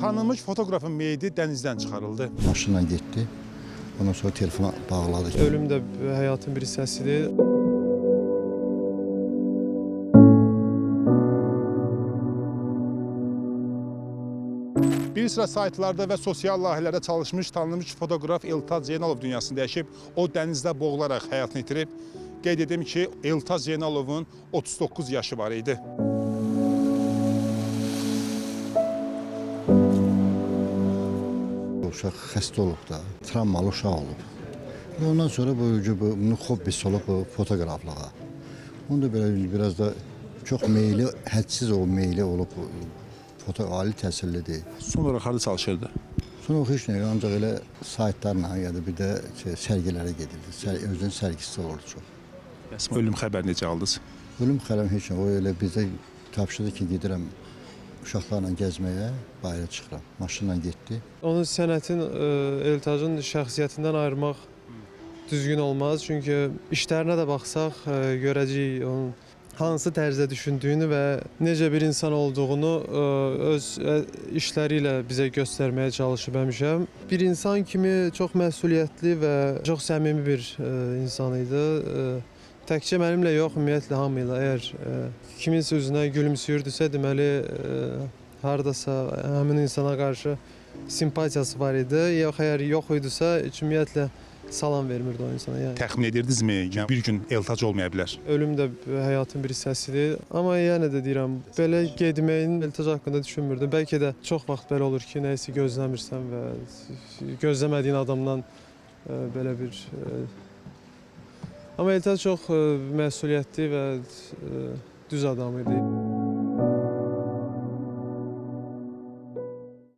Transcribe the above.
tanınmış fotoğrafın meyidi dənizdən çıxarıldı. Maşınla getdi. Ondan sonra telefona bağladı. Ölüm də həyatın bir hissəsidir. Bir sıra saytlarda və sosial layihələrdə çalışmış tanınmış fotoqraf Eltaz Zeynalov dünyasını dəyişib, o dənizdə boğularaq həyatını itirib. Qeyd edim ki, Eltaz Zeynalovun 39 yaşı var idi. Uşaq xəstə olub da, travmalı uşaq olub. Ondan sonra bunun hobbisi olub bu fotoqraflığa. Onda belə biraz da çox meyli, hədsiz o meyli olub, ali təhsillidir. Son olaraq harada çalışırdı? Sonra o heç nə, ancaq elə saytlarla ya da bir də sərgilərə gedirdi. Özünün sərgisi olurdu çox. Bəs ölüm xəbəri necə aldınız? Ölüm xələm heç nə, o elə bizə tapşırdı ki, gedirəm uşaqlarla gəzməyə, bayıra çıxıram. Maşınla getdi. Onun sənətin Eltacın şəxsiyyətindən ayırmaq düzgün olmaz. Çünki işlərinə də baxsaq, görəcəyik onun hansı tərzdə düşündüyünü və necə bir insan olduğunu öz işləri ilə bizə göstərməyə çalışıb həmişə. Bir insan kimi çox məsuliyyətli və çox səmimi bir insan idi. Təkcə mənimlə yox, ümumiyyətlə hamıyla. Əgər kiminsə üzünə gülümsüyürdüsə, deməli haradasa həmin insana qarşı simpatiyası var idi. Yox, əgər yox idisə, ümumiyyətlə salam vermirdi o insana. Yəni. Təxmin edirdinizmi ki, bir gün Eltac olmaya bilər? Ölüm də həyatın bir hissəsidir. Amma yenə də deyirəm, belə getməyin Eltac haqqında düşünmürdüm. Bəlkə də çox vaxt belə olur ki, nəyisə gözləmirsən və gözləmədiyin adamdan belə bir... Amma Eltac çox məsuliyyətli və düz adam idi.